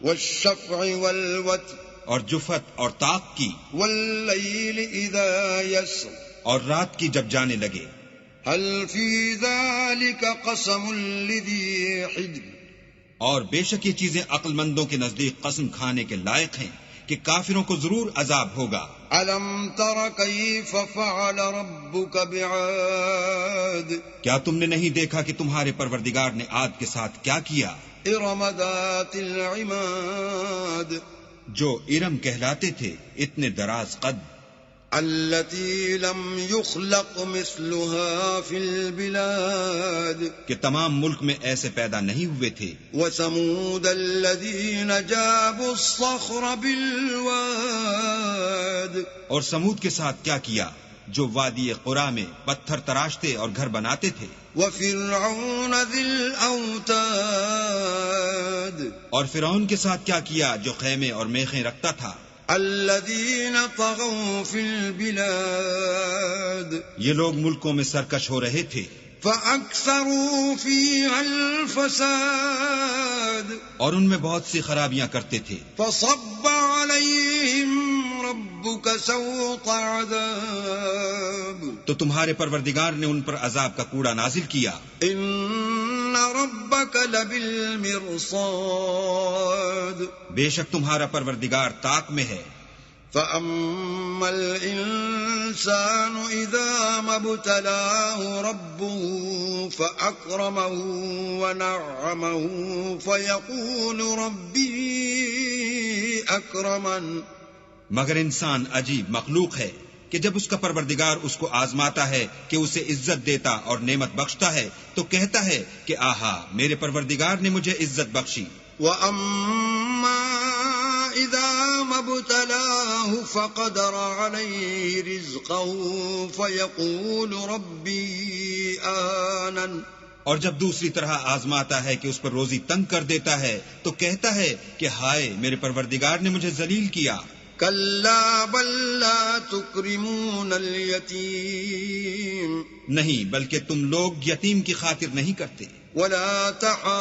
والشفع والوتر اور جفت اور طاق کی، واللیل اذا یسر اور رات کی جب جانے لگے. هل فی ذلک قسم لذی حجر اور بے شک یہ چیزیں عقل مندوں کے نزدیک قسم کھانے کے لائق ہیں کہ کافروں کو ضرور عذاب ہوگا. الم تر کیف فعل ربک بعاد کیا تم نے نہیں دیکھا کہ تمہارے پروردگار نے عاد کے ساتھ کیا کیا؟ ارم ذات العماد جو ارم کہلاتے تھے اتنے دراز قد، التي لم يخلق مثلها في البلاد کہ تمام ملک میں ایسے پیدا نہیں ہوئے تھے. وثمود الذين جابوا الصخر بالواد اور سمود کے ساتھ کیا کیا جو وادی قرا میں پتھر تراشتے اور گھر بناتے تھے. وفرعون ذي الأوتاد اور فرعون کے ساتھ کیا کیا جو خیمے اور میخیں رکھتا تھا. الذين طغوا في البلاد یہ لوگ ملکوں میں سرکش ہو رہے تھے. فأكثروا فيها الفساد اور ان میں بہت سی خرابیاں کرتے تھے. فصب عليهم ربك سوط عذاب تو تمہارے پروردگار نے ان پر عذاب کا کوڑا نازل کیا. ان ربك لبالمرصاد بے شک تمہارا پروردگار طاق میں ہے. فأما الإنسان إذا ما ابتلاه ربه فأكرمه ونعمه فيقول ربي أكرمن مگر انسان عجیب مخلوق ہے کہ جب اس کا پروردگار اس کو آزماتا ہے کہ اسے عزت دیتا اور نعمت بخشتا ہے تو کہتا ہے کہ آہا میرے پروردگار نے مجھے عزت بخشی. وَأَمَّا إِذَا مَا ابْتَلَاهُ فَقَدَرَ عَلَيْهِ رِزْقَهُ فَيَقُولُ رَبِّي أَهَانَنِ اور جب دوسری طرح آزماتا ہے کہ اس پر روزی تنگ کر دیتا ہے تو کہتا ہے کہ ہائے میرے پروردگار نے مجھے ذلیل کیا. كَلَّا بَل لَّا تُكْرِمُونَ الْيَتِيمَ نہیں بلکہ تم لوگ یتیم کی خاطر نہیں کرتے. وَلَا تَحَاضُّونَ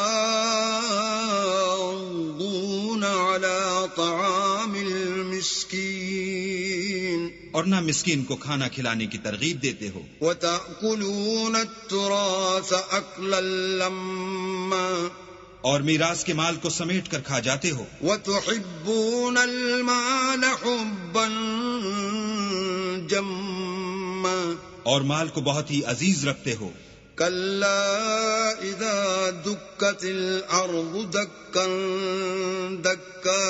عَلَى طَعَامِ الْمِسْكِينِ اور نہ مسکین کو کھانا کھلانے کی ترغیب دیتے ہو. وَتَأْكُلُونَ التُّرَاثَ أَكْلًا لَمًّا اور میراث کے مال کو سمیٹ کر کھا جاتے ہو. وَتُحِبُّونَ الْمَالَ حُبًّا جَمًّا اور مال کو بہت ہی عزیز رکھتے ہو. كَلَّا إِذَا دُكَّتِ الْأَرْضُ دَكًّا دَكًّا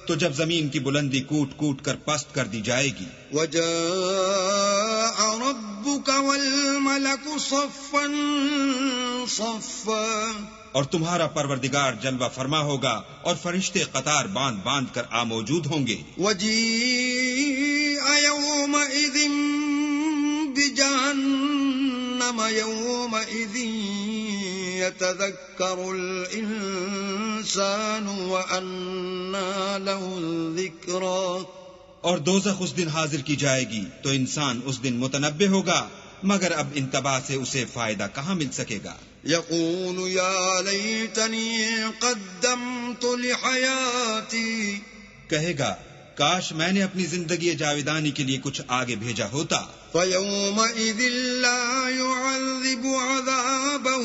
تو جب زمین کی بلندی کوٹ کوٹ کر پست کر دی جائے گی. وَجَاءَ رَبُّكَ وَالْمَلَكُ صَفًّا صَفًّا اور تمہارا پروردگار جلوہ فرما ہوگا اور فرشتے قطار باندھ باندھ کر موجود ہوں گے. وَجِيءَ يَوْمَئِذٍ بِجَهَنَّمَ يَوْمَئِذٍ يَتَذَكَّرُ الْإِنسَانُ وَأَنَّى لَهُ الذِّكْرَى اور دوزخ اس دن حاضر کی جائے گی تو انسان اس دن متنبہ ہوگا مگر اب انتباہ سے اسے فائدہ کہاں مل سکے گا. يقول يا ليتني قدمت لحياتي کہے گا کاش میں نے اپنی زندگی جاویدانی کے لیے کچھ آگے بھیجا ہوتا. فيومئذ لا يعذب عذابه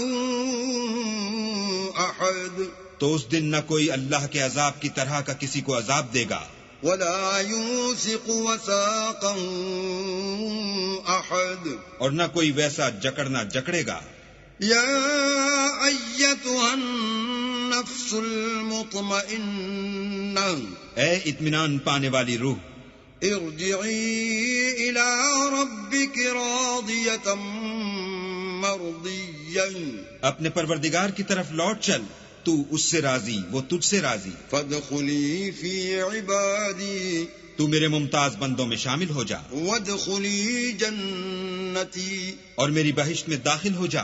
أحد تو اس دن نہ کوئی اللہ کے عذاب کی طرح کا کسی کو عذاب دے گا. ولا يوثق وثاقه أحد اور نہ کوئی ویسا جکڑنا جکڑے گا. یا ایتها النفس المطمئنہ اے اطمینان پانے والی روح، ارجعی الى ربک راضیۃ مرضیہ اپنے پروردگار کی طرف لوٹ چل، تو اس سے راضی وہ تجھ سے راضی. فادخلی فی عبادی تو میرے ممتاز بندوں میں شامل ہو جا. وادخلی جنتی اور میری بہشت میں داخل ہو جا.